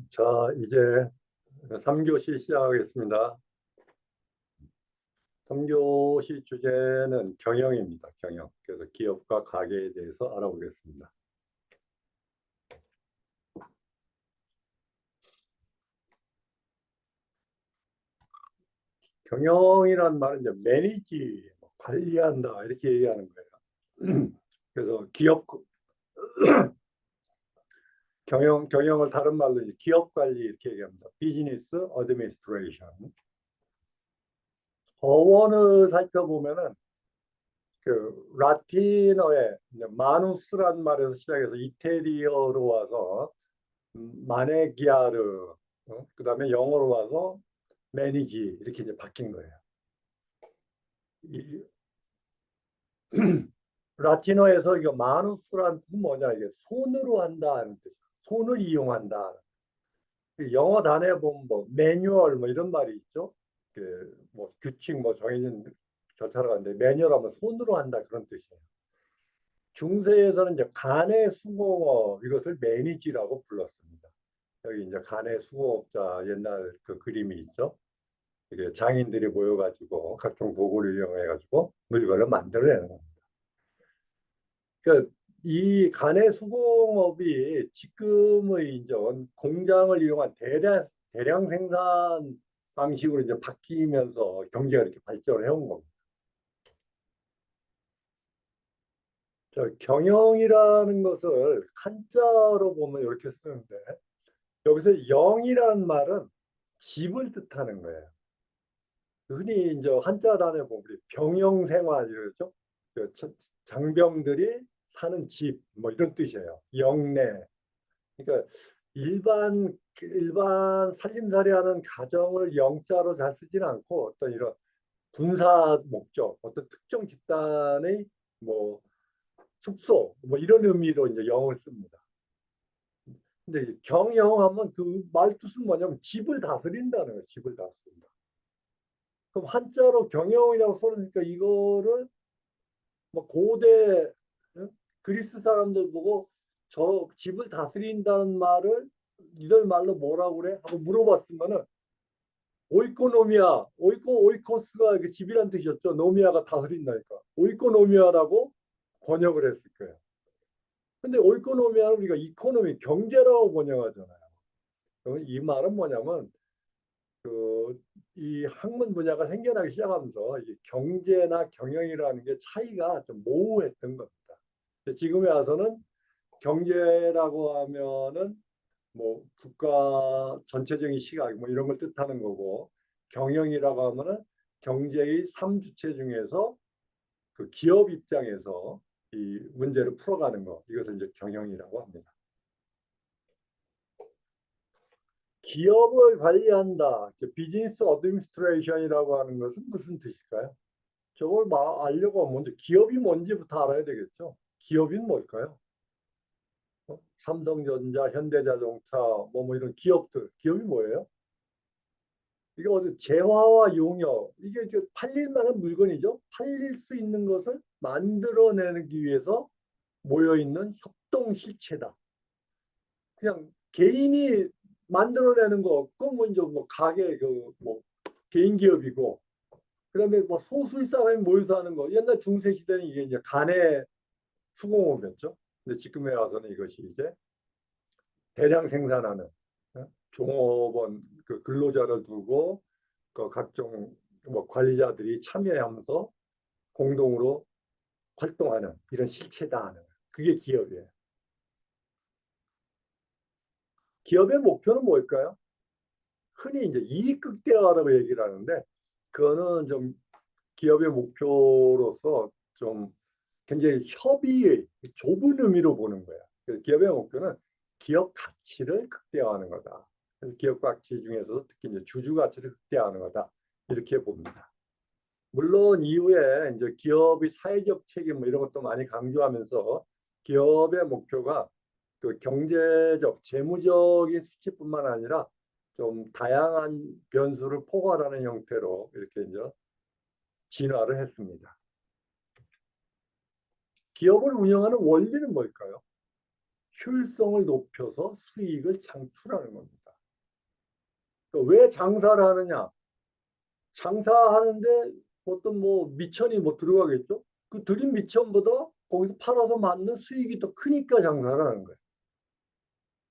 자, 이제 3교시 시작하겠습니다. 3교시 주제는 경영입니다. 경영. 그래서 기업과 가계에 대해서 알아보겠습니다. 경영이란 말은 이제 매니지, 관리한다 이렇게 얘기하는 거예요. 그래서 기업 경영을 다른 말로 이제 기업 관리 이렇게 얘기합니다. 비즈니스 어드미니스트레이션. 어원을 살펴보면은 그 라틴어의 마누스란 말에서 시작해서 이태리어로 와서 마네기아르, 그다음에 영어로 와서 매니지 이렇게 이제 바뀐 거예요. 이, 라틴어에서 이거 마누스란 뜻은 뭐냐, 이게 손으로 한다는 뜻, 손을 이용한다. 영어 단어에 보면 뭐 매뉴얼 뭐 이런 말이 있죠. 그뭐 규칙 뭐 정해진 절차를 하는데 매뉴얼하면 손으로 한다 그런 뜻이에요. 중세에서는 이제 간의 수공업 이것을 매니지라고 불렀습니다. 여기 이제 간의 수공업자 옛날 그 그림이 있죠. 이게 장인들이 모여가지고 각종 도구를 이용해가지고 물건을 만들어내는 겁니다. 그러니까 이 간의 수공업이 지금의 이제 공장을 이용한 대량 생산 방식으로 이제 바뀌면서 경제가 이렇게 발전을 해온 겁니다. 경영이라는 것을 한자로 보면 이렇게 쓰는데 여기서 영이라는 말은 집을 뜻하는 거예요. 흔히 이제 한자 단어에 보면 우리 병영생활 이러죠. 그 장병들이 사는 집 뭐 이런 뜻이에요. 영내. 그러니까 일반 살림살이하는 가정을 영자로 잘 쓰지는 않고 어떤 이런 군사 목적, 어떤 특정 집단의 뭐 숙소 뭐 이런 의미로 이제 영을 씁니다. 근데 경영하면 그 말 뜻은 뭐냐면 집을 다스린다는 거예요. 집을 다스린다. 그럼 한자로 경영이라고 써놓으니까 이거를 뭐 고대 그리스 사람들 보고 저 집을 다스린다는 말을 이들 말로 뭐라고 그래? 하고 물어봤으면은 오이코스가 집이란 뜻이었죠. 노미아가 다스린다니까. 오이코노미아라고 번역을 했을 거예요. 근데 오이코노미아는 우리가 이코노미, 경제라고 번역하잖아요. 이 말은 뭐냐면 이 학문 분야가 생겨나기 시작하면서 이 경제나 경영이라는 게 차이가 좀 모호했던 겁니다. 지금에 와서는 경제라고 하면은 뭐 국가 전체적인 시각 뭐 이런 걸 뜻하는 거고 경영이라고 하면은 경제의 3주체 중에서 그 기업 입장에서 이 문제를 풀어가는 거 이것을 이제 경영이라고 합니다. 기업을 관리한다. 비즈니스 어드미니스트레이션이라고 하는 것은 무슨 뜻일까요? 저걸 알려고 하면 먼저 기업이 뭔지부터 알아야 되겠죠. 기업이 뭘까요? 삼성전자, 현대자동차, 뭐 이런 기업들. 기업이 뭐예요? 이게 어디 재화와 용역, 이게 팔릴 만한 물건이죠. 팔릴 수 있는 것을 만들어내기 위해서 모여있는 협동실체다. 그냥 개인이 만들어내는 거, 그건 먼저 뭐 가게, 뭐 개인 기업이고, 그다음에 뭐 소수의 사람이 모여서 하는 거. 옛날 중세 시대는 이게 이제 간의 수공업이었죠. 근데 지금에 와서는 이것이 이제 대량 생산하는 종업원 그 근로자를 두고 그 각종 뭐 관리자들이 참여하면서 공동으로 활동하는 이런 실체다 하는 그게 기업이에요. 기업의 목표는 뭘까요? 흔히 이제 이익 극대화라고 얘기를 하는데 그거는 좀 기업의 목표로서 좀 굉장히 협의의 좁은 의미로 보는 거야. 기업의 목표는 기업 가치를 극대화하는 거다. 그래서 기업 가치 중에서도 특히 이제 주주 가치를 극대화하는 거다. 이렇게 봅니다. 물론 이후에 이제 기업의 사회적 책임 뭐 이런 것도 많이 강조하면서 기업의 목표가 그 경제적, 재무적인 수치뿐만 아니라 좀 다양한 변수를 포괄하는 형태로 이렇게 이제 진화를 했습니다. 기업을 운영하는 원리는 뭘까요? 효율성을 높여서 수익을 창출하는 겁니다. 그러니까 왜 장사를 하느냐? 장사하는데 어떤 뭐 미천이 뭐 들어가겠죠? 그 들인 미천보다 거기서 팔아서 받는 수익이 더 크니까 장사를 하는 거예요.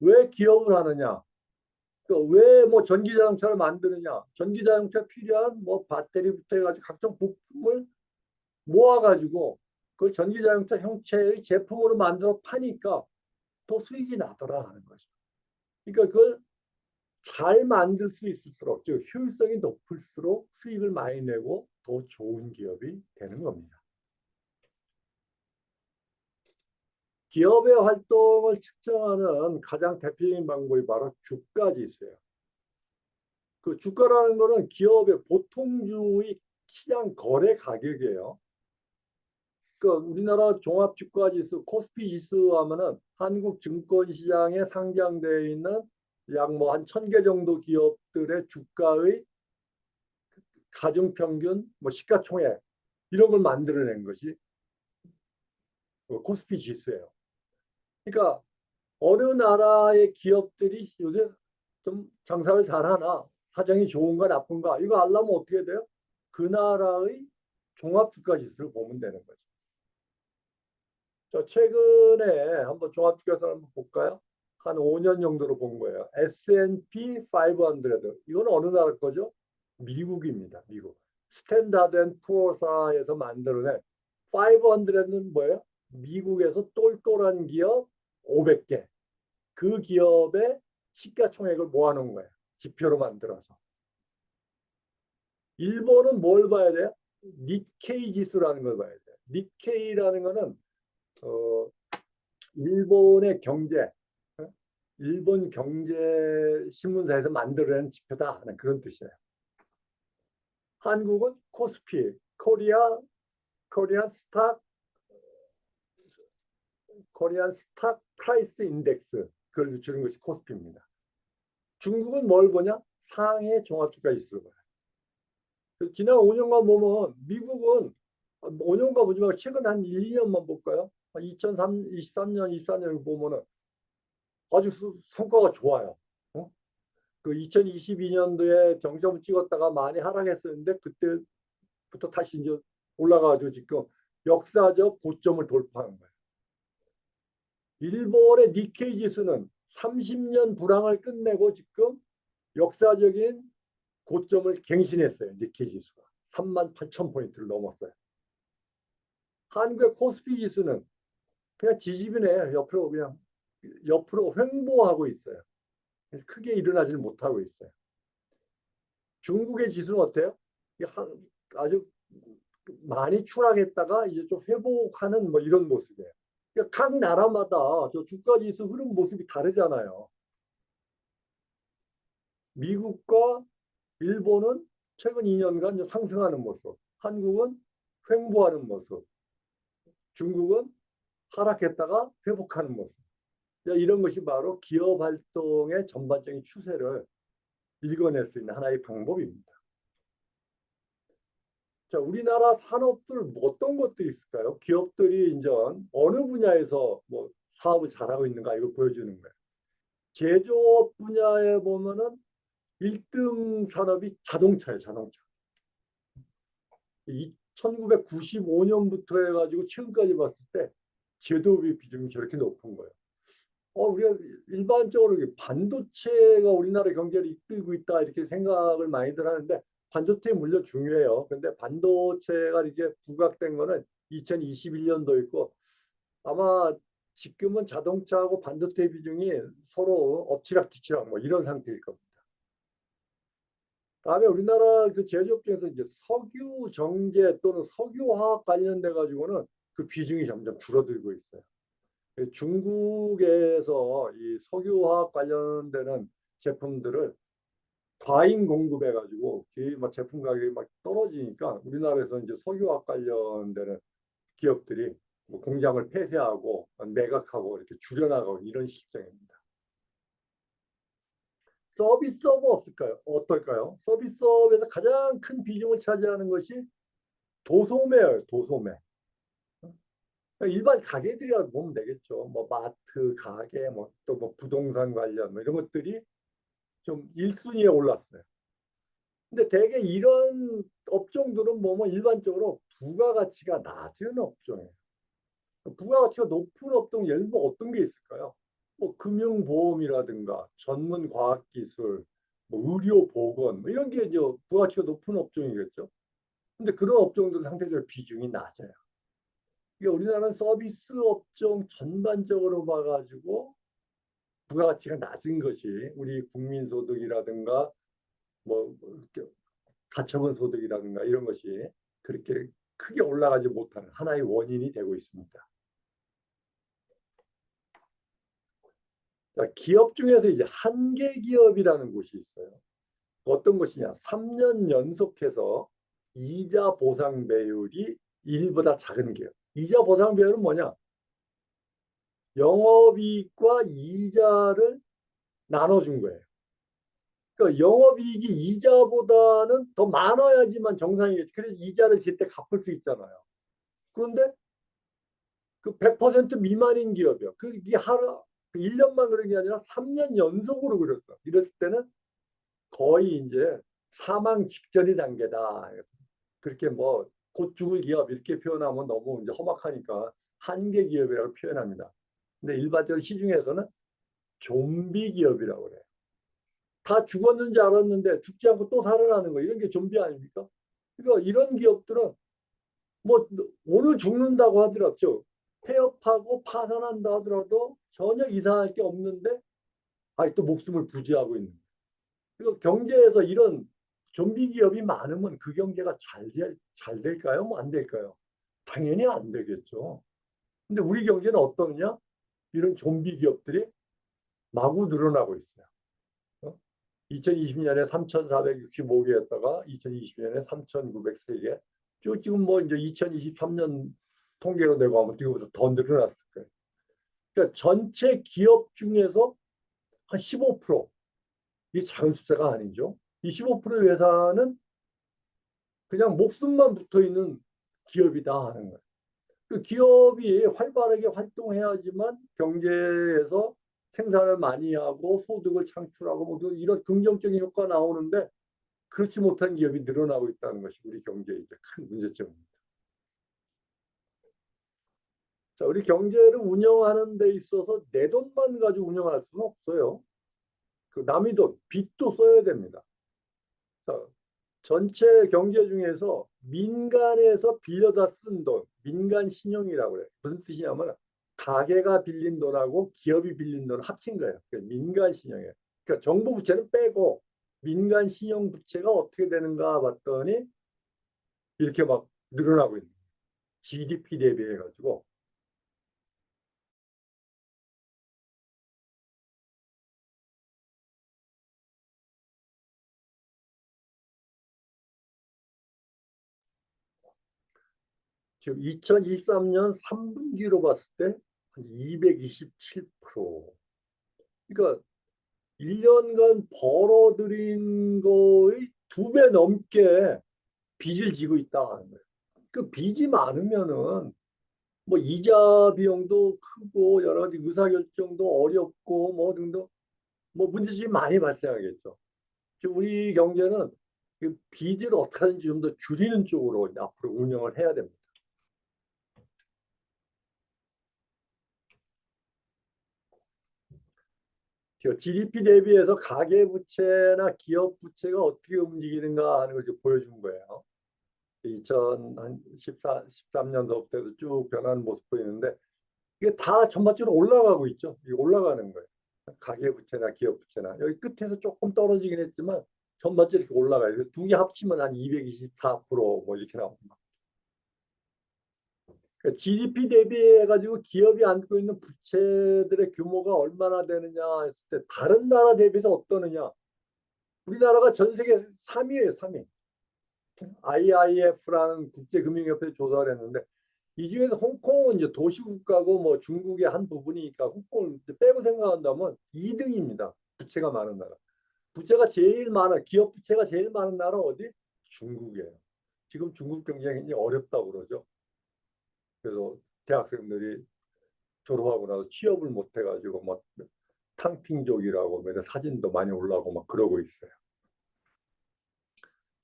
왜 기업을 하느냐? 그러니까 왜 뭐 전기자동차를 만드느냐? 전기자동차 필요한 뭐 배터리부터 해가지고 각종 부품을 모아가지고 그걸 전기자동차 형체의 제품으로 만들어 파니까 더 수익이 나더라 하는 거죠. 그러니까 그걸 잘 만들 수 있을수록, 즉 효율성이 높을수록 수익을 많이 내고 더 좋은 기업이 되는 겁니다. 기업의 활동을 측정하는 가장 대표적인 방법이 바로 주가 지수예요. 그 주가라는 거는 기업의 보통주의 시장 거래 가격이에요. 그 우리나라 종합주가지수 코스피 지수 하면은 한국 증권시장에 상장되어 있는 약 뭐 한 1,000개 정도 기업들의 주가의 가중평균, 뭐 시가총액 이런 걸 만들어낸 것이 그 코스피 지수예요. 그러니까 어느 나라의 기업들이 요새 좀 장사를 잘하나, 사정이 좋은가 나쁜가 이거 알려면 어떻게 돼요? 그 나라의 종합주가지수를 보면 되는 거죠. 저 최근에 한번 종합주가를 한번 볼까요? 한 5년 정도로 본 거예요. S&P 500. 이건 어느 나라 거죠? 미국입니다. 미국. 스탠다드 앤 푸어사에서 만들어낸 500는 뭐예요? 미국에서 똘똘한 기업 500개. 그 기업의 시가총액을 모아놓은 거예요. 지표로 만들어서. 일본은 뭘 봐야 돼요? 니케이 지수라는 걸 봐야 돼요. 니케이라는 거는 어, 일본의 경제, 어? 일본 경제 신문사에서 만들어낸 지표다 하는 그런 뜻이에요. 한국은 코스피, 코리안 스탁, 코리안 스탁 프라이스 인덱스 그걸 주는 것이 코스피입니다. 중국은 뭘 보냐? 상해 종합주가 지수를 봐요. 지난 5년간 보면 미국은 5년간 보지 말고 최근 한 1, 2년만 볼까요? 2023년, 24년 보면은 아주 성과가 좋아요. 어? 그 2022년도에 정점을 찍었다가 많이 하락했었는데 그때부터 다시 이제 올라가가지고 지금 역사적 고점을 돌파한 거예요. 일본의 니케이 지수는 30년 불황을 끝내고 지금 역사적인 고점을 갱신했어요. 니케이 지수가 38,000포인트를 넘었어요. 한국의 코스피 지수는 그냥 지지비네. 옆으로 횡보하고 있어요. 크게 일어나지는 못하고 있어요. 중국의 지수는 어때요? 아주 많이 추락했다가 이제 좀 회복하는 뭐 이런 모습이에요. 그러니까 각 나라마다 저 주가 지수 흐름 모습이 다르잖아요. 미국과 일본은 최근 2년간 상승하는 모습, 한국은 횡보하는 모습, 중국은 하락했다가 회복하는 모습. 이런 것이 바로 기업 활동의 전반적인 추세를 읽어낼 수 있는 하나의 방법입니다. 자, 우리나라 산업들 어떤 것들이 있을까요? 기업들이 이제 어느 분야에서 뭐 사업을 잘하고 있는가 이걸 보여주는 거예요. 제조업 분야에 보면은 1등 산업이 자동차예요, 자동차. 1995년부터 해가지고 최근까지 봤을 때 제조업의 비중이 저렇게 높은 거예요. 우리가 일반적으로 반도체가 우리나라 경제를 이끌고 있다 이렇게 생각을 많이들 하는데 반도체 물론 중요해요. 근데 반도체가 이렇게 부각된 거는 2021년도 있고 아마 지금은 자동차하고 반도체 비중이 서로 엎치락뒤치락 뭐 이런 상태일 겁니다. 다음에 우리나라 그 제조업 중에서 이제 석유 정제 또는 석유화학 관련돼 가지고는 그 비중이 점점 줄어들고 있어요. 중국에서 이 석유화학 관련되는 제품들을 과잉 공급해가지고 막 제품 가격이 막 떨어지니까 우리나라에서 이제 석유화학 관련되는 기업들이 뭐 공장을 폐쇄하고 매각하고 이렇게 줄여나가고 이런 실정입니다. 서비스업은 없을까요? 어떨까요? 서비스업에서 가장 큰 비중을 차지하는 것이 도소매예요. 도소매. 일반 가게들이라고 보면 되겠죠. 뭐 마트, 가게, 뭐 또 뭐 부동산 관련 뭐 이런 것들이 좀 1순위에 올랐어요. 근데 대개 이런 업종들은 뭐 일반적으로 부가가치가 낮은 업종이에요. 부가가치가 높은 업종 예를 들면 어떤 게 있을까요? 뭐 금융보험이라든가 전문과학기술, 뭐 의료보건 뭐 이런 게 이제 부가가치가 높은 업종이겠죠. 근데 그런 업종들은 상대적으로 비중이 낮아요. 그러니까 우리나라는 서비스 업종 전반적으로 봐가지고 부가가치가 낮은 것이 우리 국민소득이라든가 뭐 가처분 소득이라든가 이런 것이 그렇게 크게 올라가지 못하는 하나의 원인이 되고 있습니다. 기업 중에서 이제 한계 기업이라는 곳이 있어요. 어떤 것이냐? 3년 연속해서 이자 보상 배율이 1보다 작은 기업. 이자 보상 배율은 뭐냐? 영업이익과 이자를 나눠준 거예요. 그러니까 영업이익이 이자보다는 더 많아야지만 정상이겠죠. 그래서 이자를 제때 갚을 수 있잖아요. 그런데 그 100% 미만인 기업이요. 그게 하루 1년만 그런 게 아니라 3년 연속으로 그랬어. 이랬을 때는 거의 이제 사망 직전의 단계다. 그렇게 뭐 곧 죽을 기업 이렇게 표현하면 너무 이제 험악하니까 한계 기업이라고 표현합니다. 근데 일반적으로 시중에서는 좀비 기업이라고 그래요. 다 죽었는지 알았는데 죽지 않고 또 살아나는 거 이런 게 좀비 아닙니까? 그러니까 이런 기업들은 뭐 오늘 죽는다고 하더라도 폐업하고 파산한다 하더라도 전혀 이상할 게 없는데 아직도 목숨을 부지하고 있는. 그리고 경제에서 이런 좀비 기업이 많으면 그 경제가 잘 될까요? 뭐 안 될까요? 당연히 안 되겠죠. 근데 우리 경제는 어떠느냐? 이런 좀비 기업들이 마구 늘어나고 있어요. 2020년에 3,465개였다가 2020년에 3,903개. 지금 뭐 이제 2023년 통계로 내고 하면 이거보다 더 늘어났을 거예요. 그러니까 전체 기업 중에서 한 15%, 이게 작은 숫자가 아니죠. 이 15%의 회사는 그냥 목숨만 붙어 있는 기업이다 하는 거예요. 그 기업이 활발하게 활동해야지만 경제에서 생산을 많이 하고 소득을 창출하고 뭐 이런 긍정적인 효과가 나오는데 그렇지 못한 기업이 늘어나고 있다는 것이 우리 경제의 이제 큰 문제점입니다. 자, 우리 경제를 운영하는 데 있어서 내 돈만 가지고 운영할 수는 없어요. 그 남의 돈, 빚도 써야 됩니다. 자, 전체 경제 중에서 민간에서 빌려다 쓴 돈, 민간 신용이라고 해요. 무슨 뜻이냐면 가게가 빌린 돈하고 기업이 빌린 돈을 합친 거예요. 민간 신용이에요. 그러니까 정부 부채는 빼고 민간 신용 부채가 어떻게 되는가 봤더니 이렇게 막 늘어나고 있는 거예요. GDP 대비해 가지고 지금 2023년 3분기로 봤을 때 한 227%. 그러니까 1년간 벌어들인 거의 2배 넘게 빚을 지고 있다 하는 거예요. 그 빚이 많으면은 뭐 이자 비용도 크고 여러 가지 의사결정도 어렵고 뭐 등등 뭐 문제점이 많이 발생하겠죠. 지금 우리 경제는 그 빚을 어떻게 하든지 좀 더 줄이는 쪽으로 앞으로 운영을 해야 됩니다. GDP 대비해서 가계부채나 기업부채가 어떻게 움직이는가 하는 걸 보여준 거예요. 2014, 13년도부터 쭉 변하는 모습 보이는데 이게 다 전반적으로 올라가고 있죠. 이게 올라가는 거예요. 가계부채나 기업부채나 여기 끝에서 조금 떨어지긴 했지만 전반적으로 이렇게 올라가요. 두 개 합치면 한 224%뭐 이렇게 나옵니다. 그러니까 GDP 대비해가지고 기업이 안고 있는 부채들의 규모가 얼마나 되느냐 했을 때 다른 나라 대비해서 어떠느냐. 우리나라가 전 세계 3위예요, 3위. IIF라는 국제금융협회 조사를 했는데 이 중에서 홍콩은 이제 도시국가고 뭐 중국의 한 부분이니까 홍콩을 빼고 생각한다면 2등입니다. 부채가 많은 나라. 부채가 제일 많은 기업 부채가 제일 많은 나라 어디? 중국이에요. 지금 중국 경쟁이 굉장히 어렵다고 그러죠. 그래서 대학생들이 졸업하고 나서 취업을 못 해가지고 막 탕핑족이라고 뭐 사진도 많이 올라오고 막 그러고 있어요.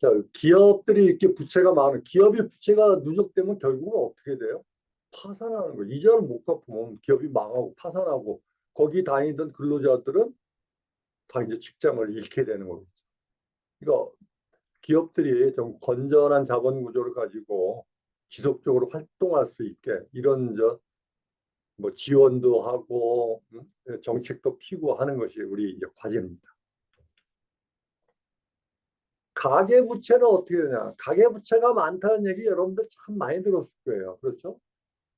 자, 기업들이 이렇게 부채가 많은 기업이 부채가 누적되면 결국은 어떻게 돼요? 파산하는 거예요. 이자를 못 갚으면 기업이 망하고 파산하고 거기 다니던 근로자들은 다 이제 직장을 잃게 되는 거겠죠. 그러니까 기업들이 좀 건전한 자본 구조를 가지고 지속적으로 활동할 수 있게 이런 뭐 지원도 하고 정책도 피고 하는 것이 우리 이제 과제입니다. 가계부채는 어떻게 되냐? 가계부채가 많다는 얘기 여러분들 참 많이 들었을 거예요. 그렇죠?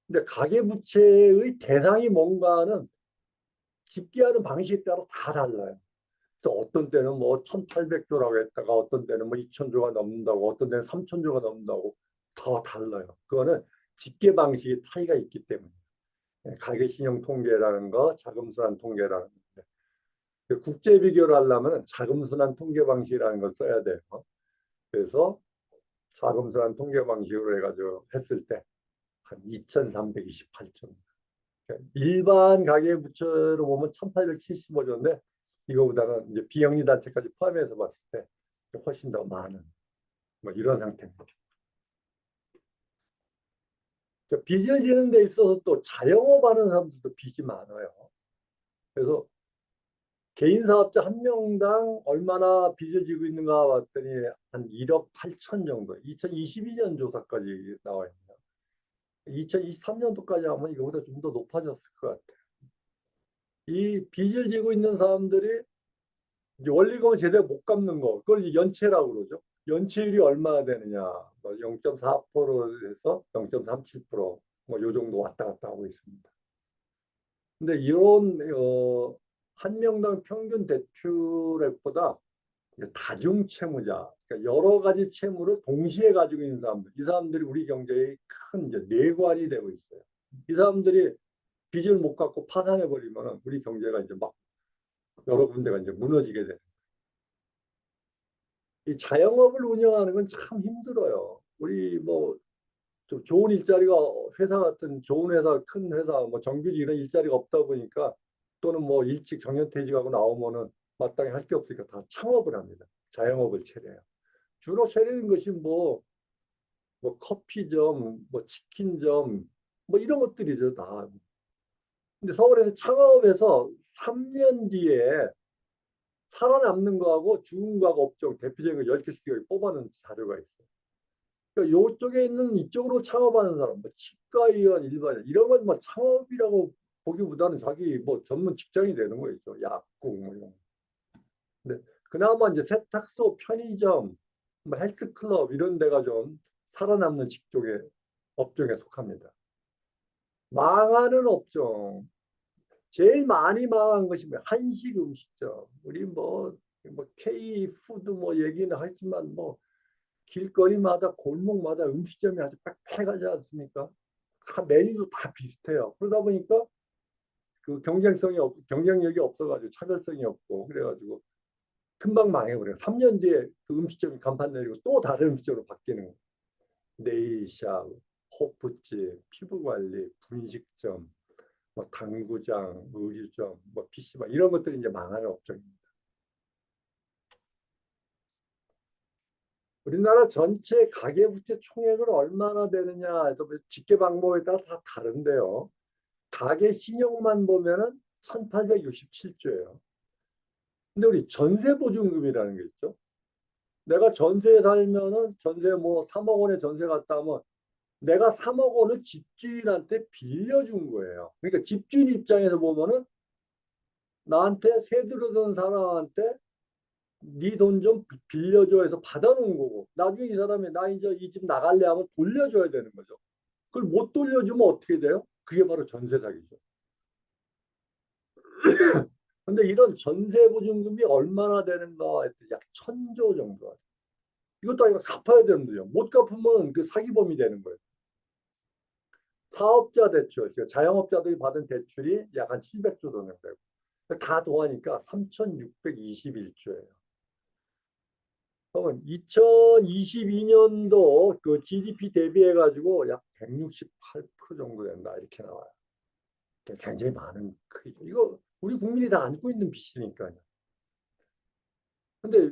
근데 가계부채의 대상이 뭔가는 집계하는 방식에 따라 다 달라요. 그래서 어떤 때는 뭐 1,800조라고 했다가 어떤 때는 뭐 2,000조가 넘는다고 어떤 때는 3,000조가 넘는다고 다 달라요. 그거는 집계 방식의 차이가 있기 때문에 가계신용 통계라는 거, 자금순환 통계라는 거. 국제 비교를 하려면 자금순환 통계 방식이라는 걸 써야 돼요. 그래서 자금순환 통계 방식으로 해가지고 했을 때 한 2,328조. 일반 가계부채로 보면 1,875조인데 이거보다는 이제 비영리 단체까지 포함해서 봤을 때 훨씬 더 많은 뭐 이런 상태입니다. 빚을 지는 데 있어서 또 자영업 하는 사람들도 빚이 많아요. 그래서 개인 사업자 한 명당 얼마나 빚을 지고 있는가 봤더니 한 1억 8천 정도. 2022년 조사까지 나와 있네요. 2023년도까지 하면 이거보다 좀 더 높아졌을 것 같아요. 이 빚을 지고 있는 사람들이 이제 원리금을 제대로 못 갚는 거, 그걸 이제 연체라고 그러죠. 연체율이 얼마나 되느냐, 뭐 0.4%에서 0.37%, 뭐 요 정도 왔다 갔다 하고 있습니다. 근데 이런 한 명당 평균 대출액보다 다중 채무자, 그러니까 여러 가지 채무를 동시에 가지고 있는 사람들, 이 사람들이 우리 경제의 큰 이제 내관이 되고 있어요. 이 사람들이 빚을 못 갚고 파산해 버리면 우리 경제가 이제 막 여러 군데가 이제 무너지게 돼요. 이 자영업을 운영하는 건 참 힘들어요. 우리 뭐 좀 좋은 일자리가 회사 같은 좋은 회사, 큰 회사, 뭐 정규직 이런 일자리가 없다 보니까 또는 뭐 일찍 정년퇴직하고 나오면은 마땅히 할 게 없으니까 다 창업을 합니다. 자영업을 차려요. 주로 차리는 것이 뭐 커피점, 뭐 치킨점, 뭐 이런 것들이죠 다. 근데 서울에서 창업해서 3년 뒤에 살아남는 거하고 죽은 거하고 업종 대표적인 거 10개씩 뽑아놓은 자료가 있어요. 그러니까 요쪽에 있는 이쪽으로 창업하는 사람, 뭐 치과의원, 일반인 이런 건 뭐 창업이라고 보기보다는 자기 뭐 전문 직장이 되는 거죠. 약국 뭐 이런. 근데 그나마 이제 세탁소, 편의점, 뭐 헬스클럽 이런 데가 좀 살아남는 직종에 업종에 속합니다. 망하는 업종 제일 많이 망한 것이 뭐 한식 음식점. 우리 뭐 K 푸드 뭐 얘기는 하지만 뭐 길거리마다 골목마다 음식점이 아주 빽빽하지 않습니까? 다 메뉴도 다 비슷해요. 그러다 보니까 그 경쟁력이 없어가지고 차별성이 없고 그래가지고 금방 망해버려요. 3년 뒤에 그 음식점이 간판 내리고 또 다른 음식점으로 바뀌는 거예요. 네일샵, 호프집, 피부관리, 분식점, 뭐 당구장, 의류점, 뭐 PC방 이런 것들이 이제 망하는 업종입니다. 우리나라 전체 가계부채 총액을 얼마나 되느냐 해서 집계 방법에 따라 다 다른데요. 가계 신용만 보면은 1867조예요. 근데 우리 전세보증금이라는 게 있죠. 내가 전세에 살면은 전세 뭐 3억 원의 전세 갔다 하면 내가 3억 원을 집주인한테 빌려준 거예요. 그러니까 집주인 입장에서 보면은 나한테 세 들어선 사람한테 네 돈 좀 빌려줘 해서 받아놓은 거고 나중에 이 사람이 나 이제 이 집 나갈래 하면 돌려줘야 되는 거죠. 그걸 못 돌려주면 어떻게 돼요? 그게 바로 전세 사기죠. 근데 이런 전세 보증금이 얼마나 되는가 했더니 약 1,000조 정도. 이것도 아니고 갚아야 되는데요. 못 갚으면 그 사기범이 되는 거예요. 사업자 대출, 자영업자들이 받은 대출이 약 한 700조 정도 되고 다 더하니까 3,621조예요. 그러면 2022년도 그 GDP 대비해 가지고 약 168% 정도 된다 이렇게 나와요. 굉장히 많은 크기죠. 이거 우리 국민이 다 안고 있는 빚이니까요. 근데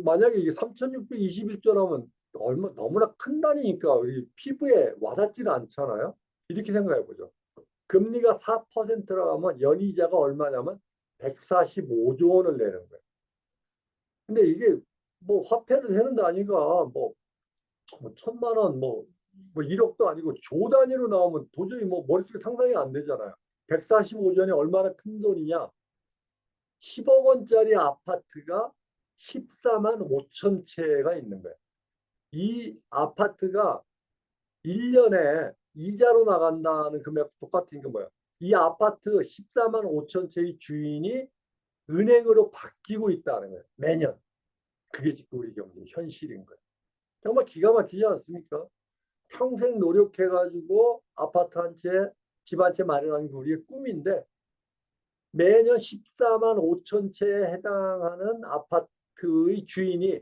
만약에 이게 3,621조라면 너무나 큰 단위니까 우리 피부에 와닿지는 않잖아요. 이렇게 생각해 보죠. 금리가 4%라고 하면 연이자가 얼마냐면 145조 원을 내는 거예요. 근데 이게 뭐 화폐를 세는 단위가 뭐 1,000만 원, 뭐 1억도 아니고 조 단위로 나오면 도저히 뭐 머릿속에 상상이 안 되잖아요. 145조 원이 얼마나 큰 돈이냐. 10억 원짜리 아파트가 14만 5천 채가 있는 거예요. 이 아파트가 1년에 이자로 나간다는 금액 똑같은 게 뭐야? 이 아파트 14만 5천 채의 주인이 은행으로 바뀌고 있다는 거예요. 매년. 그게 지금 우리 경제 현실인 거예요. 정말 기가 막히지 않습니까? 평생 노력해가지고 아파트 한 채, 집 한 채 마련하는 게 우리의 꿈인데 매년 14만 5천 채에 해당하는 아파트의 주인이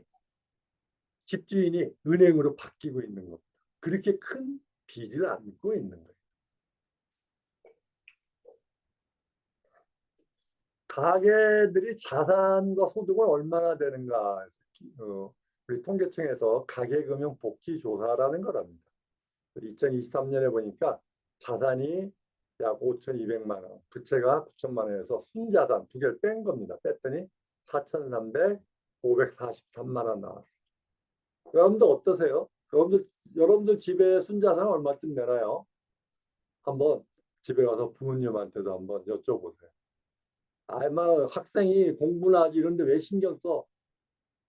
집주인이 은행으로 바뀌고 있는 겁니다. 그렇게 큰 빚을 안고 있는 거예요. 가계들이 자산과 소득은 얼마나 되는가? 우리 통계청에서 가계금융복지조사라는 거랍니다. 2023년에 보니까 자산이 약 5,200만 원, 부채가 9천만 원에서 순자산 두 개를 뺀 겁니다. 뺐더니 4,300, 543만 원 나왔어요. 여러분들 어떠세요? 여러분들 집에 순자산 얼마쯤 되나요? 한번 집에 가서 부모님한테도 한번 여쭤보세요. 아마 학생이 공부나 하지 이런데 왜 신경 써?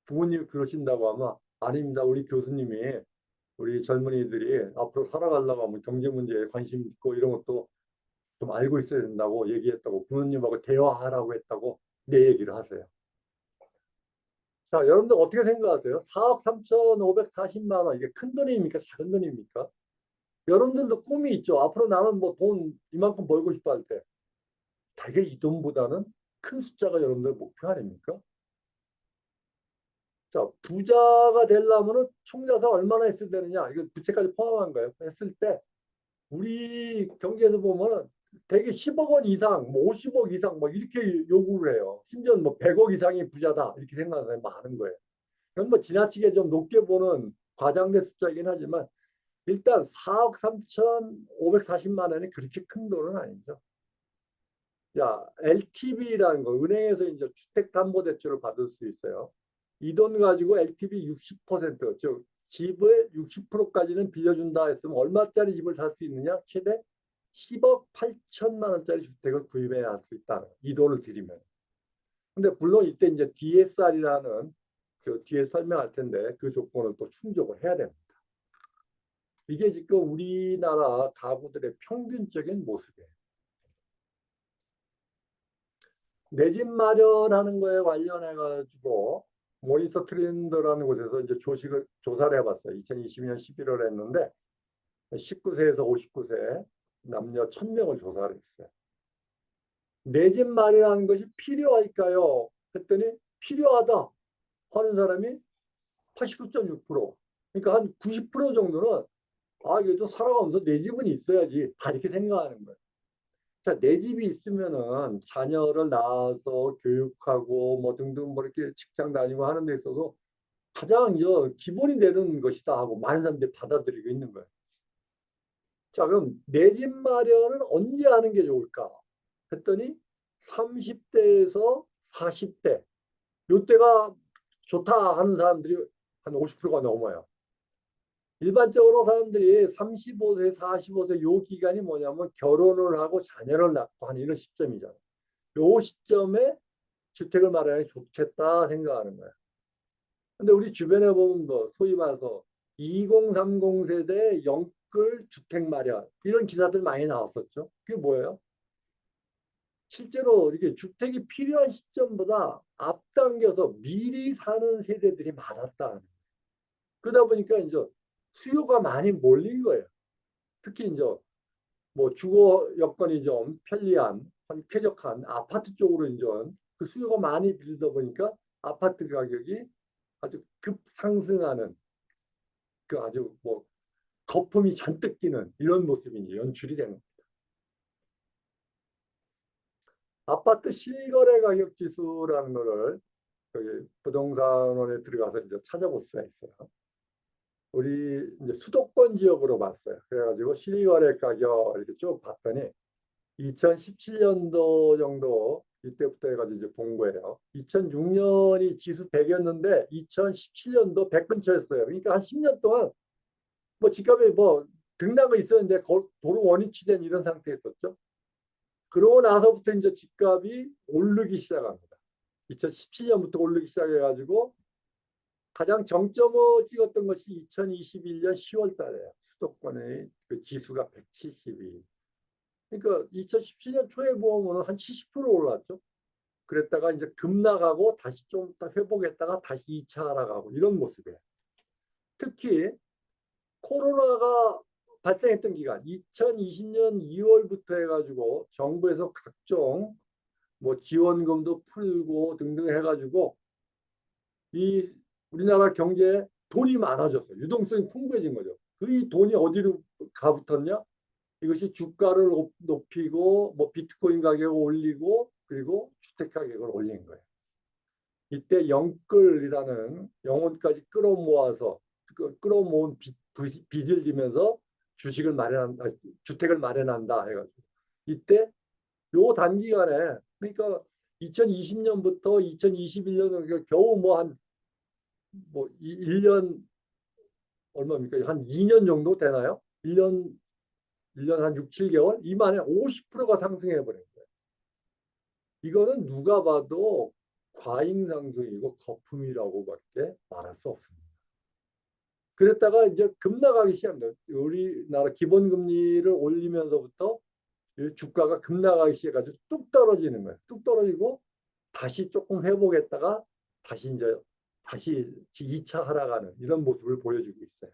부모님이 그러신다고 하면 아닙니다. 우리 교수님이 우리 젊은이들이 앞으로 살아가려고 하면 경제 문제에 관심 있고 이런 것도 좀 알고 있어야 된다고 얘기했다고 부모님하고 대화하라고 했다고 내 얘기를 하세요. 자, 여러분들 어떻게 생각하세요? 4억 3,540만 원 이게 큰 돈입니까? 작은 돈입니까? 여러분들도 꿈이 있죠. 앞으로 나는 뭐 돈 이만큼 벌고 싶어 할 때 대개 이 돈보다는 큰 숫자가 여러분들 목표 아닙니까? 자, 부자가 되려면은 총자산 얼마나 있어야 되느냐? 이거 부채까지 포함한 거예요. 했을 때 우리 경제에서 보면은 대개 10억 원 이상, 뭐 50억 이상, 뭐 이렇게 요구를 해요. 심지어 뭐 100억 이상이 부자다 이렇게 생각하는 사람이 많은 거예요. 그건 뭐 지나치게 좀 높게 보는 과장된 숫자이긴 하지만 일단 4억 3,540만 원이 그렇게 큰 돈은 아니죠. 야, LTV라는 거, 은행에서 이제 주택담보대출을 받을 수 있어요. 이 돈 가지고 LTV 60%, 즉, 집을 60%까지는 빌려준다 했으면 얼마짜리 집을 살 수 있느냐? 최대 10억 8천만 원짜리 주택을 구입해 할 수 있다. 이 돈을 들이면. 근데 물론 이때 이제 DSR이라는 그 뒤에 설명할 텐데 그 조건을 또 충족을 해야 됩니다. 이게 지금 우리나라 가구들의 평균적인 모습이에요. 내 집 마련하는 거에 관련해 가지고 모니터 트렌드라는 곳에서 이제 조사를 해봤어요. 2022년 11월에 했는데 19세에서 59세 남녀 1,000명을 조사를 했어요. 내 집 마련하는 것이 필요할까요? 했더니 필요하다 하는 사람이 89.6%. 그러니까 한 90% 정도는 그래도 살아가면서 내 집은 있어야지 다 이렇게 생각하는 거예요. 자, 내 집이 있으면은 자녀를 낳아서 교육하고 뭐 등등 뭐 이렇게 직장 다니고 하는 데 있어서 가장 기본이 되는 것이다 하고 많은 사람들이 받아들이고 있는 거예요. 자, 그럼 내 집 마련은 언제 하는 게 좋을까? 했더니 30대에서 40대 요때가 좋다 하는 사람들이 한 50%가 넘어요. 일반적으로 사람들이 35세, 45세 요 기간이 뭐냐면 결혼을 하고 자녀를 낳고 하는 이런 시점이잖아요. 요 시점에 주택을 마련하는 게 좋겠다 생각하는 거야. 근데 우리 주변에 보면 뭐 소위 말해서 2030 세대 영끌 주택 마련 이런 기사들 많이 나왔었죠. 그게 뭐예요? 실제로 이게 주택이 필요한 시점보다 앞당겨서 미리 사는 세대들이 많았다. 그러다 보니까 이제 수요가 많이 몰린 거예요. 특히 이제 뭐 주거 여건이 좀 편리한, 쾌적한 아파트 쪽으로 이제 그 수요가 많이 빌리다 보니까 아파트 가격이 아주 급상승하는 그 아주 뭐 거품이 잔뜩 끼는 이런 모습이 이제 연출이 되는. 아파트 실거래 가격 지수라는 거를 여기 부동산원에 들어가서 이제 찾아볼 수가 있어요. 우리 이제 수도권 지역으로 봤어요. 그래가지고 실거래 가격 이렇게 쭉 봤더니 2017년도 정도 이때부터 해가지고 이제 본 거예요. 2006년이 지수 100이었는데 2017년도 100 근처였어요. 그러니까 한 10년 동안 뭐 집값이 뭐 등락은 있었는데 도로 원위치된 이런 상태였었죠. 그러고 나서부터 이제 집값이 오르기 시작합니다. 2017년부터 오르기 시작해가지고 가장 정점을 찍었던 것이 2021년 10월 달에요. 수도권의 그 지수가 172. 그러니까 2017년 초에 보면 한 70% 올랐죠. 그랬다가 이제 급락하고 다시 좀 회복했다가 다시 2차 하락하고 이런 모습이에요. 특히 코로나가 발생했던 기간 2020년 2월부터 해가지고 정부에서 각종 뭐 지원금도 풀고 등등 해가지고 이 우리나라 경제에 돈이 많아졌어요. 유동성이 풍부해진 거죠. 그 이 돈이 어디로 가붙었냐? 이것이 주가를 높이고 뭐 비트코인 가격을 올리고 그리고 주택 가격을 올린 거예요. 이때 영끌이라는 영혼까지 끌어모아서 끌어모은 빚을 지면서 주식을 마련한다, 주택을 마련한다 해가지고 이때 요 단기간에 그러니까 2020년부터 2021년 겨우 뭐 한 뭐 1년 얼마입니까? 한 2년 정도 되나요? 1년 한 6, 7개월 이만에 50%가 상승해 버린 거예요. 이거는 누가 봐도 과잉 상승이고 거품이라고밖에 말할 수 없습니다. 그랬다가 이제 급락하기 시작합니다. 우리나라 기본금리를 올리면서부터 주가가 급락하기 시작해가지고 뚝 떨어지는 거예요. 뚝 떨어지고 다시 조금 회복했다가 다시 2차 하락하는 이런 모습을 보여주고 있어요.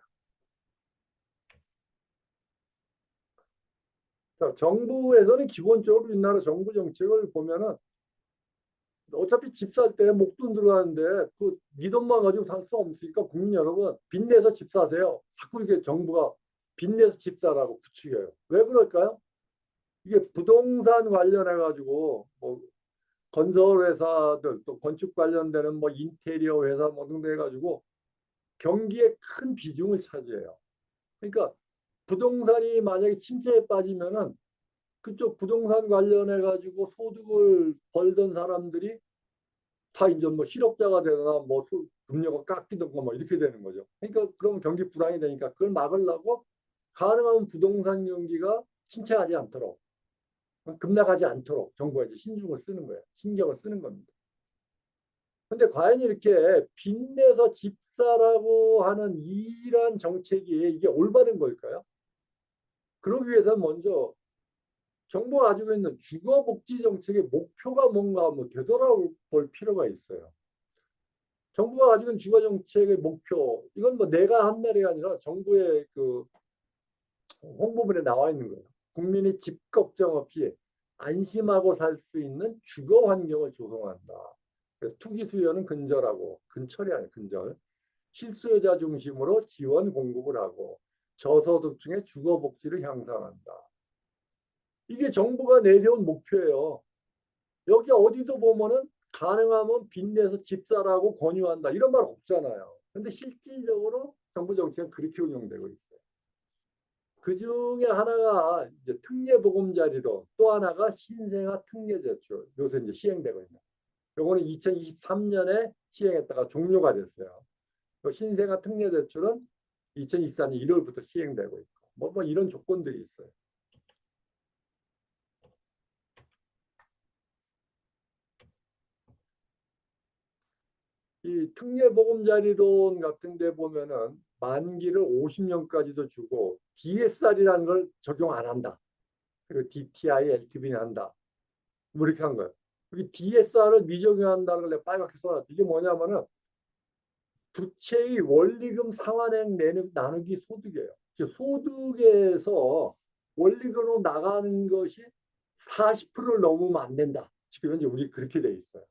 자, 정부에서는 기본적으로 우리나라 정부 정책을 보면은 어차피 집 살 때 목돈 들어가는데 그 네 돈만 가지고 살 수 없으니까 국민 여러분 빚내서 집 사세요. 자꾸 이게 정부가 빚내서 집 사라고 부추겨요. 왜 그럴까요? 이게 부동산 관련해 가지고 뭐 건설 회사들 또 건축 관련되는 뭐 인테리어 회사 뭐 등등 해가지고 경기에 큰 비중을 차지해요. 그러니까 부동산이 만약에 침체에 빠지면은 그쪽 부동산 관련해 가지고 소득을 벌던 사람들이 다 이제 뭐 실업자가 되거나 뭐 금료가 깎이든가 뭐 이렇게 되는 거죠. 그러니까 그러면 경기 불안이 되니까 그걸 막으려고 가능하면 부동산 경기가 침체하지 않도록 급락하지 않도록 정부가 이제 신중을 쓰는 거예요. 신경을 쓰는 겁니다. 근데 과연 이렇게 빚내서 집사라고 하는 이러한 정책이 이게 올바른 걸까요? 그러기 위해서 먼저 정부가 가지고 있는 주거복지 정책의 목표가 뭔가 한번 되돌아볼 필요가 있어요. 정부가 가지고 있는 주거정책의 목표, 이건 뭐 내가 한 말이 아니라 정부의 그 홍보문에 나와 있는 거예요. 국민이 집 걱정 없이 안심하고 살 수 있는 주거 환경을 조성한다. 그래서 투기 수요는 근절하고, 근철이 아니라 근절. 실수요자 중심으로 지원 공급을 하고, 저소득층의 주거 복지를 향상한다. 이게 정부가 내세운 목표예요. 여기 어디도 보면은 가능하면 빚내서 집 사라고 권유한다. 이런 말 없잖아요. 근데 실질적으로 정부 정책은 그렇게 운영되고 있어요. 그 중에 하나가 이제 특례보금자리로 또 하나가 신생아 특례대출. 요새 이제 시행되고 있는. 요거는 2023년에 시행했다가 종료가 됐어요. 신생아 특례대출은 2024년 1월부터 시행되고 있고 뭐 이런 조건들이 있어요. 이 특례보금자리론 같은 데 보면은 만기를 50년까지도 주고 DSR이라는 걸 적용 안 한다. 그리고 DTI, LTV는 한다. 뭐 이렇게 한 거예요. 여기 DSR을 미적용한다는 걸 내가 빨갛게 써놨어. 이게 뭐냐면은 부채의 원리금 상환액 나누기 소득이에요. 소득에서 원리금으로 나가는 것이 40%를 넘으면 안 된다. 지금 현재 우리 그렇게 돼 있어요.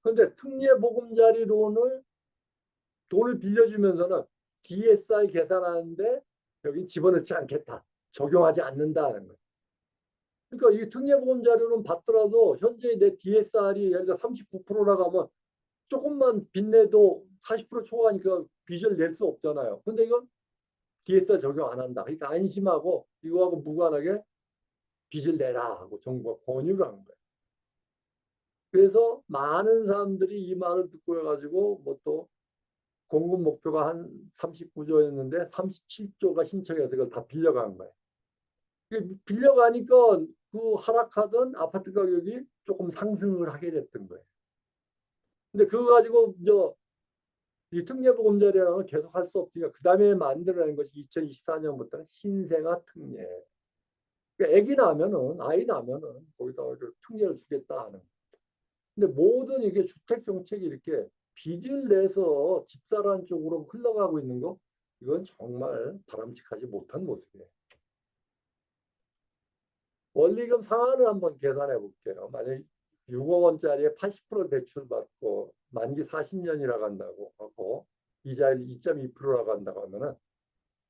그런데 특례보금자리론을 돈을 빌려주면서는 DSR 계산하는데 여기 집어넣지 않겠다. 적용하지 않는다는 거예요. 그러니까 이 특례보험 자료는 받더라도 현재 내 DSR이 예를 들어 39%라고 하면 조금만 빚내도 40% 초과하니까 빚을 낼 수 없잖아요. 근데 이건 DSR 적용 안 한다. 그러니까 안심하고 이거하고 무관하게 빚을 내라 하고 정부가 권유를 한 거예요. 그래서 많은 사람들이 이 말을 듣고 해가지고 뭐 또 공급 목표가 한 39조였는데 37조가 신청해서 그걸 다 빌려간 거예요. 빌려가니까 그 하락하던 아파트 가격이 조금 상승을 하게 됐던 거예요. 근데 그거 가지고 이 특례보금자리라는 걸 계속 할 수 없으니까 그 다음에 만들어낸 것이 2024년부터는 신생아 특례. 그러니까 애기 나면은 아이 나면은 거기다 특례를 주겠다 하는. 근데 모든 이게 주택 정책이 이렇게 빚을 내서 집사라는 쪽으로 흘러가고 있는 거 이건 정말 바람직하지 못한 모습이에요. 원리금 상환을 한번 계산해 볼게요. 만약 6억 원짜리에 80% 대출 받고 만기 40년이라고 한다고 하고 이자율 2.2%라고 한다고 하면은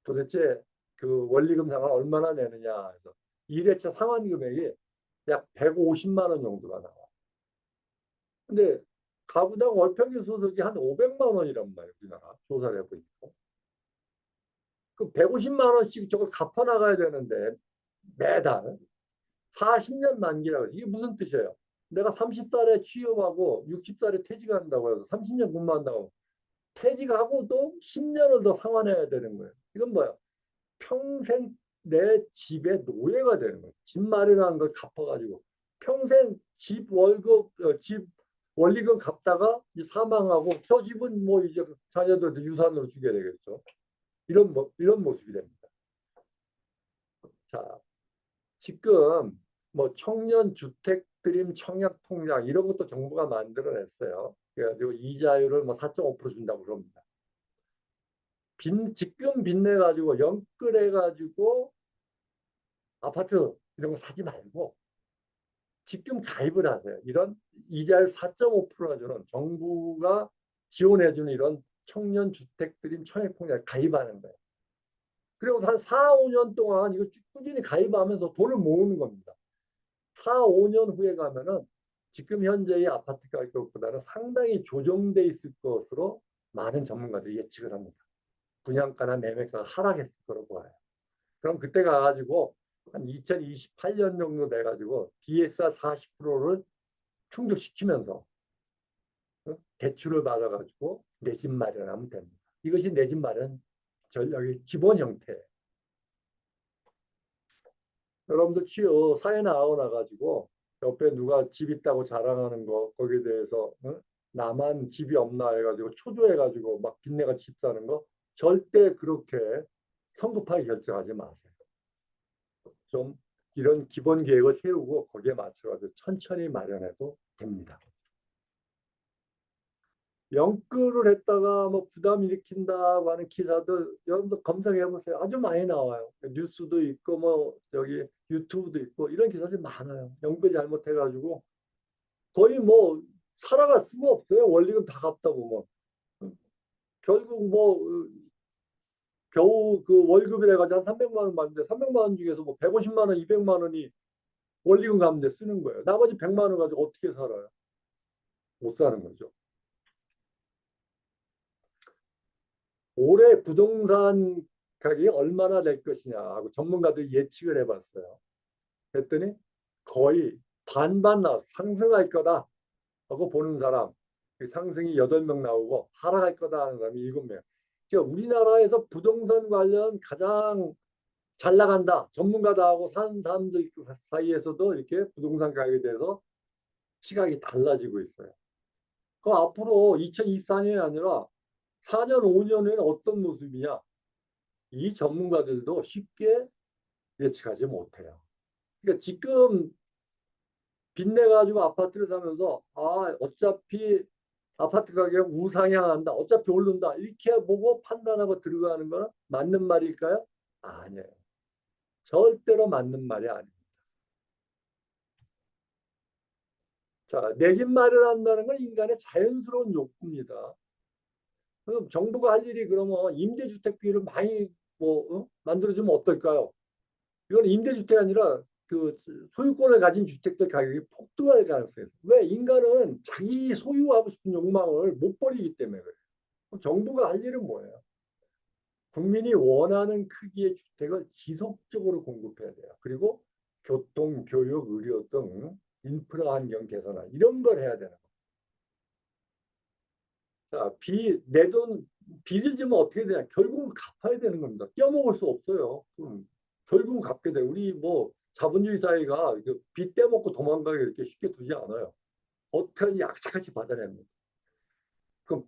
도대체 그 원리금 상환 얼마나 내느냐 해서 1회차 상환 금액이 약 150만 원 정도가 나와. 근데 가구당 월평균 소득이 한 500만 원이란 말이에요. 우리나라 조사를 해보니까. 그 150만 원씩 저걸 갚아 나가야 되는데 매달 40년 만기라고 해서 이게 무슨 뜻이에요? 내가 30달에 취업하고 60달에 퇴직한다고 해서 30년 근무한다고 퇴직하고도 10년을 더 상환해야 되는 거예요. 이건 뭐야? 평생 내 집의 노예가 되는 거예요. 집 마련하는 걸 갚아가지고 평생 집 월급, 집 원리금 갚다가 사망하고 저 집은 뭐 이제 자녀들한테 유산으로 주게 되겠죠. 이런 모습이 됩니다. 자, 지금 뭐 청년 주택 드림 청약 통장 이런 것도 정부가 만들어냈어요. 그래가지고 이자율을 뭐 4.5% 준다고 그럽니다. 직금 빚내 가지고 연끌해 가지고 아파트 이런 거 사지 말고 직금 가입을 하세요. 이런 이자율 4.5%가 주는 정부가 지원해주는 이런 청년 주택 드림 청약 통장 가입하는 거예요. 그리고 한 4, 5년 동안 이거 꾸준히 가입하면서 돈을 모으는 겁니다. 4, 5년 후에 가면은 지금 현재의 아파트 가격보다는 상당히 조정돼 있을 것으로 많은 전문가들이 예측을 합니다. 분양가나 매매가가 하락했을 거라고 봐요. 그럼 그때 가가지고 한 2028년 정도 돼가지고 DSR 40%를 충족시키면서 대출을 받아가지고 내 집 마련하면 됩니다. 이것이 내 집 마련 전략의 기본 형태예요. 여러분들 사회 나가가지고 옆에 누가 집 있다고 자랑하는 거 거기에 대해서 나만 집이 없나 해가지고 초조해가지고 막 빚내가 집 사는 거 절대 그렇게 성급하게 결정하지 마세요. 좀 이런 기본 계획을 세우고 거기에 맞춰가지고 천천히 마련해도 됩니다. 연끌을 했다가 뭐 부담 일으킨다고 하는 기사들 여러분들 검색해 보세요. 아주 많이 나와요. 뉴스도 있고 뭐 여기 유튜브도 있고 이런 기사들이 많아요. 연끌 잘못해가지고 거의 뭐 살아갈 수가 없어요. 원리금 다 갚다고 뭐 결국 뭐 겨우 그 월급이라 가지고 한 300만 원 받는데 300만 원 중에서 뭐 150만 원, 200만 원이 원리금 갚는데 쓰는 거예요. 나머지 100만 원 가지고 어떻게 살아요? 못 사는 거죠. 올해 부동산 가격이 얼마나 될 것이냐 하고 전문가들이 예측을 해봤어요. 그랬더니 거의 반반 상승할 거다 하고 보는 사람 상승이 8명 나오고 하락할 거다 하는 사람이 7명. 그러니까 우리나라에서 부동산 관련 가장 잘 나간다 전문가다 하고 사는 사람들 사이에서도 이렇게 부동산 가격에 대해서 시각이 달라지고 있어요. 그럼 앞으로 2024년이 아니라 4년, 5년 후에는 어떤 모습이냐? 이 전문가들도 쉽게 예측하지 못해요. 그러니까 지금 빚내가지고 아파트를 사면서 어차피 아파트 가격 우상향한다. 어차피 오른다. 이렇게 보고 판단하고 들어가는 건 맞는 말일까요? 아니에요. 절대로 맞는 말이 아닙니다. 자, 내 집 마련한다는 건 인간의 자연스러운 욕구입니다. 그럼 정부가 할 일이 그러면 임대주택 비율을 많이 만들어주면 어떨까요? 이건 임대주택이 아니라 그 소유권을 가진 주택들 가격이 폭등할 가능성이 있어요. 왜? 인간은 자기 소유하고 싶은 욕망을 못 버리기 때문에 그래요. 정부가 할 일은 뭐예요? 국민이 원하는 크기의 주택을 지속적으로 공급해야 돼요. 그리고 교통, 교육, 의료 등 인프라 환경 개선화 이런 걸 해야 되는 거예요. 자, 내 돈, 빚을 지면 어떻게 되냐? 결국은 갚아야 되는 겁니다. 껴먹을 수 없어요. 결국은 갚게 돼요. 우리 뭐 자본주의 사회가 빚 떼먹고 도망가기 이렇게 쉽게 두지 않아요. 어떻게든 약삭같이 받아냅니다. 그럼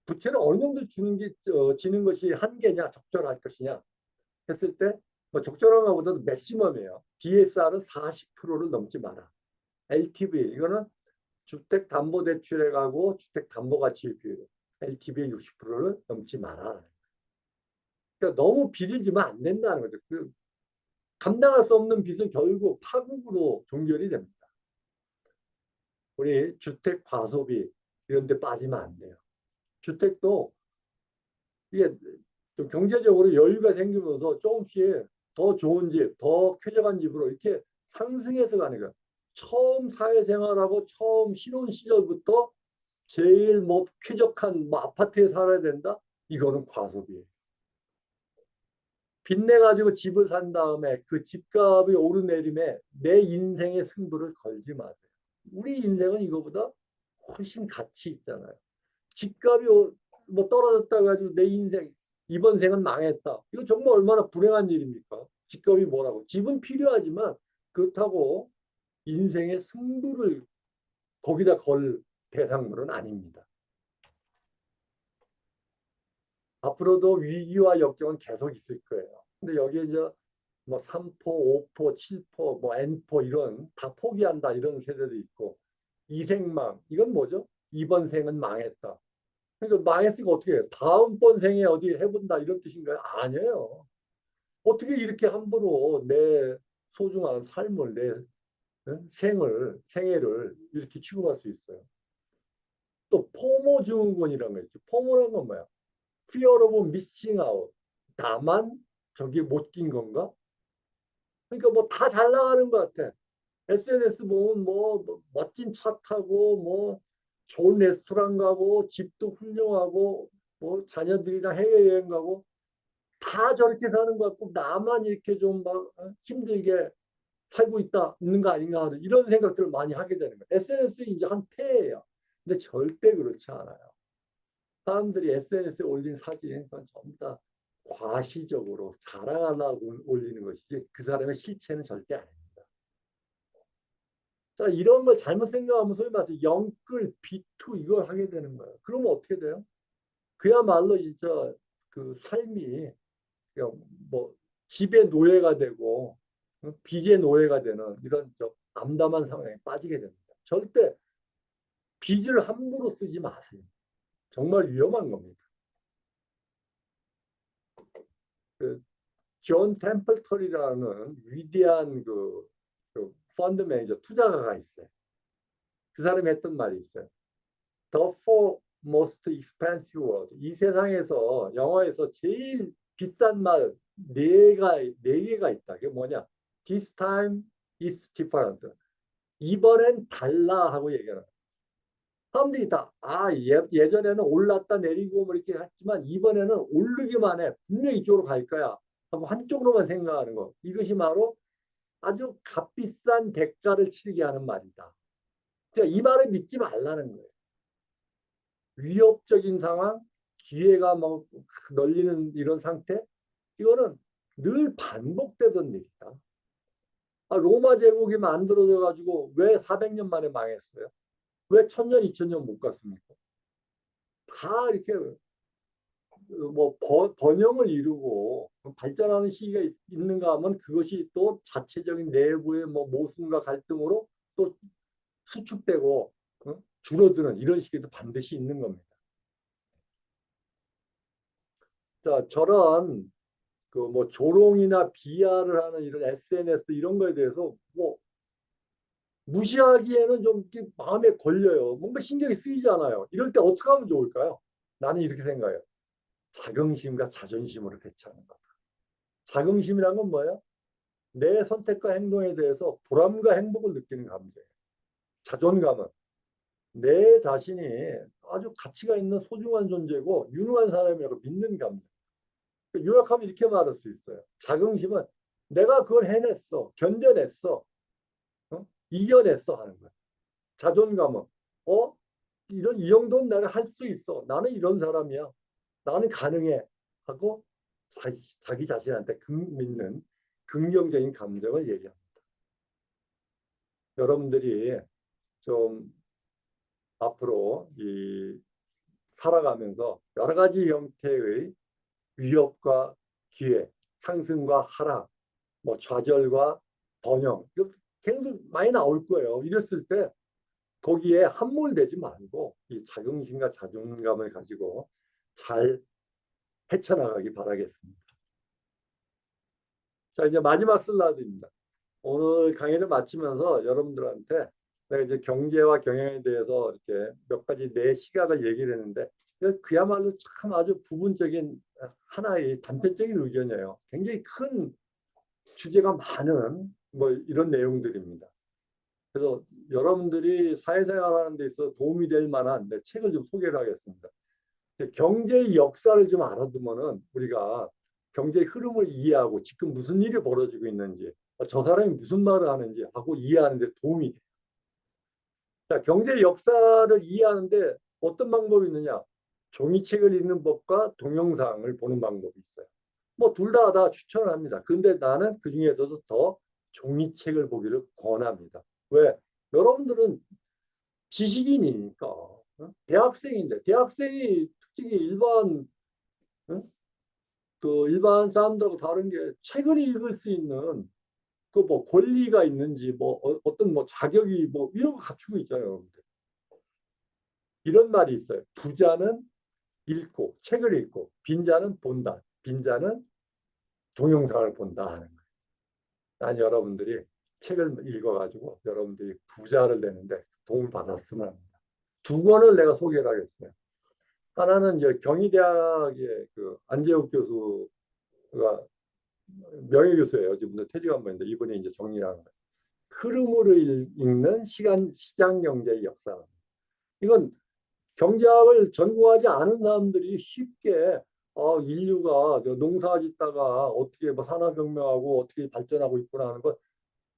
부채를 어느 정도 지는 것이 한계냐, 적절할 것이냐 했을 때, 뭐 적절한 것보다도 맥시멈이에요. DSR은 40%를 넘지 마라. LTV, 이거는 주택담보대출에 가고 주택담보가치 비율, LTV의 60%를 넘지 마라. 그러니까 너무 빚을 지면 안 된다는 거죠. 감당할 수 없는 빚은 결국 파국으로 종결이 됩니다. 우리 주택 과소비 이런 데 빠지면 안 돼요. 주택도 이게 좀 경제적으로 여유가 생기면서 조금씩 더 좋은 집, 더 쾌적한 집으로 이렇게 상승해서 가는 거예요. 처음 사회생활하고 처음 신혼 시절부터 제일 뭐 쾌적한 뭐 아파트에 살아야 된다? 이거는 과소비예요. 빚내 가지고 집을 산 다음에 그 집값이 오르내림에 내 인생의 승부를 걸지 마세요. 우리 인생은 이거보다 훨씬 가치 있잖아요. 집값이 뭐 떨어졌다 가지고 내 인생 이번 생은 망했다. 이거 정말 얼마나 불행한 일입니까? 집값이 뭐라고? 집은 필요하지만 그렇다고 인생의 승부를 거기다 걸 대상물은 아닙니다. 앞으로도 위기와 역경은 계속 있을 거예요. 근데 여기에 이제 뭐 3포, 5포, 7포, 뭐 N포 이런 다 포기한다 이런 세대도 있고 이생망 이건 뭐죠? 이번 생은 망했다. 그러니까 망했으니까 어떻게 해요? 다음번 생에 어디 해본다 이런 뜻인가요? 아니에요. 어떻게 이렇게 함부로 내 소중한 삶을 생애를 이렇게 취급할 수 있어요? 또 포모 증후군이라는 거 있죠. 포모라는 건 뭐야? Fear of missing out. 나만 저기 못 낀 건가? 그러니까 뭐 다 잘 나가는 것 같아. SNS 보면 뭐 멋진 차 타고 뭐 좋은 레스토랑 가고 집도 훌륭하고 뭐 자녀들이랑 해외여행 가고 다 저렇게 사는 것 같고 나만 이렇게 좀 막 힘들게 살고 있는 거 아닌가 하는 이런 생각들을 많이 하게 되는 거예요. SNS 이제 한 폐예요. 근데 절대 그렇지 않아요. 사람들이 SNS에 올린 사진 그건 전부 다 과시적으로 자랑하려고 올리는 것이지 그 사람의 실체는 절대 아닙니다. 자, 이런 걸 잘못 생각하면 소위 말해서 영끌, 비투 이걸 하게 되는 거예요. 그러면 어떻게 돼요? 그야말로 진짜 그 삶이 그냥 뭐 집의 노예가 되고 빚의 노예가 되는 이런 암담한 상황에 빠지게 됩니다. 절대 빚을 함부로 쓰지 마세요. 정말 위험한 겁니다. 존 템플턴이라는 위대한 그 펀드 매니저 투자가가 있어요. 그 사람이 했던 말이 있어요. The four most expensive word. 이 세상에서 영어에서 제일 비싼 말 네 개가 있다. 그게 뭐냐? This time is different. 이번엔 달라 하고 얘기하는. 사람들이 예전에는 올랐다 내리고 뭐 이렇게 했지만 이번에는 오르기만 해. 분명히 이쪽으로 갈 거야. 하고 한쪽으로만 생각하는 거. 이것이 바로 아주 값비싼 대가를 치르게 하는 말이다. 이 말을 믿지 말라는 거예요. 위협적인 상황, 기회가 뭐 널리는 이런 상태, 이거는 늘 반복되던 일이다. 로마 제국이 만들어져 가지고 왜 400년 만에 망했어요? 왜 1000년, 2000년 못 갔습니까? 다 이렇게 뭐 번영을 이루고 발전하는 시기가 있는가 하면 그것이 또 자체적인 내부의 뭐 모순과 갈등으로 또 수축되고 줄어드는 이런 시기도 반드시 있는 겁니다. 자, 저런 그 뭐 조롱이나 비하를 하는 이런 SNS 이런 거에 대해서 뭐 무시하기에는 좀 마음에 걸려요. 뭔가 신경이 쓰이잖아요. 이럴 때 어떻게 하면 좋을까요? 나는 이렇게 생각해요. 자긍심과 자존심으로 대처하는 거다. 자긍심이란 건 뭐예요? 내 선택과 행동에 대해서 보람과 행복을 느끼는 감정이에요. 자존감은 내 자신이 아주 가치가 있는 소중한 존재고 유능한 사람이라고 믿는 감정. 요약하면 이렇게 말할 수 있어요. 자긍심은 내가 그걸 해냈어, 견뎌냈어, 이겨냈어 하는 거야. 자존감은 이런 이 정도는 내가 할 수 있어. 나는 이런 사람이야. 나는 가능해 하고 자기 자신한테 믿는 긍정적인 감정을 얘기합니다. 여러분들이 좀 앞으로 살아가면서 여러 가지 형태의 위협과 기회, 상승과 하락, 뭐 좌절과 번영, 이거 계속 많이 나올 거예요. 이랬을 때 거기에 함몰되지 말고 이 자긍심과 자존감을 가지고 잘 헤쳐나가기 바라겠습니다. 자, 이제 마지막 슬라이드입니다. 오늘 강의를 마치면서 여러분들한테 내가 이제 경제와 경영에 대해서 이렇게 몇 가지 내 시각을 얘기를 했는데 그야말로 참 아주 부분적인 하나의 단편적인 의견이에요. 굉장히 큰 주제가 많은 뭐 이런 내용들입니다. 그래서 여러분들이 사회생활하는 데 있어서 도움이 될 만한 내 책을 좀 소개를 하겠습니다. 경제의 역사를 좀 알아두면은 우리가 경제의 흐름을 이해하고 지금 무슨 일이 벌어지고 있는지 저 사람이 무슨 말을 하는지 하고 이해하는 데 도움이 돼요. 자, 경제의 역사를 이해하는데 어떤 방법이 있느냐? 종이책을 읽는 법과 동영상을 보는 방법이 있어요. 뭐 둘 다 추천을 합니다. 근데 나는 그 중에서도 더 종이책을 보기를 권합니다. 왜? 여러분들은 지식인이니까 대학생인데 대학생이 특히 일반 사람들하고 다른 게 책을 읽을 수 있는 그 뭐 권리가 있는지 뭐 어떤 뭐 자격이 뭐 이런 거 갖추고 있잖아요, 여러분들. 이런 말이 있어요. 부자는 읽고 책을 읽고 빈자는 본다. 빈자는 동영상을 본다 하는 거예요. 난 여러분들이 책을 읽어가지고 여러분들이 부자를 내는데 도움을 받았으면 합니다. 두 권을 내가 소개를 하겠어요. 하나는 이제 경희대학의 그 안재욱 교수가 명예교수예요. 지금도 퇴직한분인데 이분이 이제 정리하는 거예요. 흐름으로 읽는 시장 경제의 역사. 이건 경제학을 전공하지 않은 사람들이 쉽게 인류가 농사 짓다가 어떻게 뭐 산업혁명하고 어떻게 발전하고 있구나 하는 걸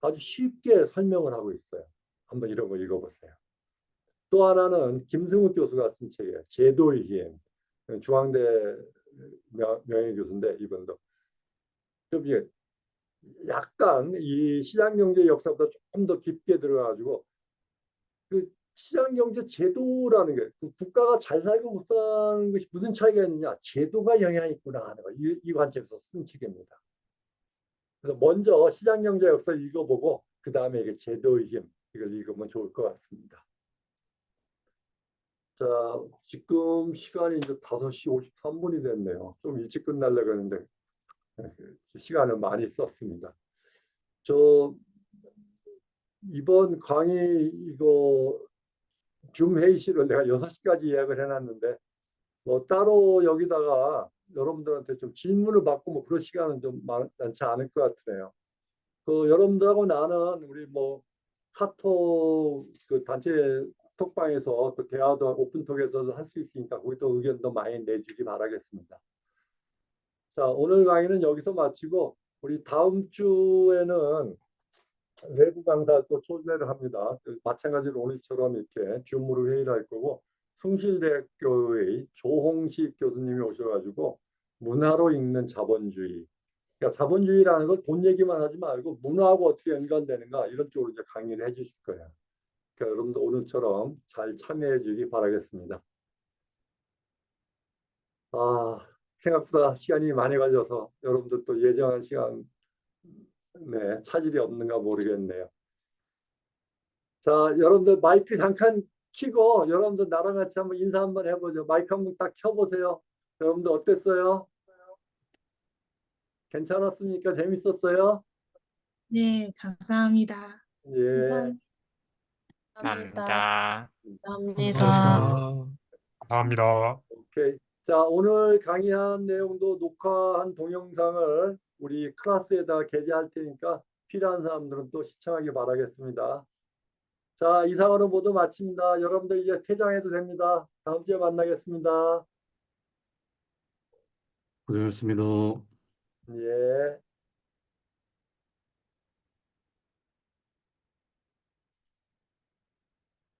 아주 쉽게 설명을 하고 있어요. 한번 이런 거 읽어보세요. 또 하나는 김승욱 교수가 쓴 책이에요. 제도의 힘. 중앙대 명예교수인데 이분도 좀 약간 이 시장경제 역사보다 조금 더 깊게 들어가지고 그 시장경제 제도라는 게 국가가 잘 살고 못 사는 것이 무슨 차이가 있느냐 제도가 영향이 있구나 하는 거 이 관점에서 쓴 책입니다. 그래서 먼저 시장경제 역사를 읽어보고 그 다음에 이게 제도의 힘 이걸 읽으면 좋을 것 같습니다. 자, 지금 시간이 이제 5시 53분이 됐네요. 좀 일찍 끝나려고 했는데 시간을 많이 썼습니다. 이번 강의 이거 줌 회의실을 내가 6시까지 예약을 해놨는데 뭐 따로 여기다가 여러분들한테 좀 질문을 받고 뭐 그런 시간은 좀 많지 않을 것 같으네요. 그 여러분들하고 나는 우리 뭐 카톡 그 단체 톡방에서 또 대화도 오픈톡에서도 할 수 있으니까 거기도 의견도 많이 내주기 바라겠습니다. 자, 오늘 강의는 여기서 마치고 우리 다음 주에는 외부 강사 또 초대를 합니다. 마찬가지로 오늘처럼 이렇게 줌으로 회의를 할 거고 숭실대학교의 조홍식 교수님이 오셔가지고 문화로 읽는 자본주의. 그러니까 자본주의라는 걸 돈 얘기만 하지 말고 문화하고 어떻게 연관되는가 이런 쪽으로 이제 강의를 해주실 거예요. 그러니까 여러분들 오늘처럼 잘 참여해 주기 바라겠습니다. 생각보다 시간이 많이 걸려서 여러분들 또 예정한 시간 차질이 없는가 모르겠네요. 자, 여러분들 마이크 잠깐 켜고 여러분들 나랑 같이 한번 인사 한번 해보죠. 마이크 한번 딱 켜보세요. 여러분들 어땠어요? 괜찮았습니까? 재밌었어요? 네, 감사합니다. 예. 감사합니다. 감사합니다. 감사합니다. 오케이. 자, 오늘 강의한 내용도 녹화한 동영상을 우리 클래스에다 게재할 테니까 필요한 사람들은 또 시청하기 바라겠습니다. 자, 이상으로 모두 마칩니다. 여러분들 이제 퇴장해도 됩니다. 다음 주에 만나겠습니다. 고생하셨습니다. 예.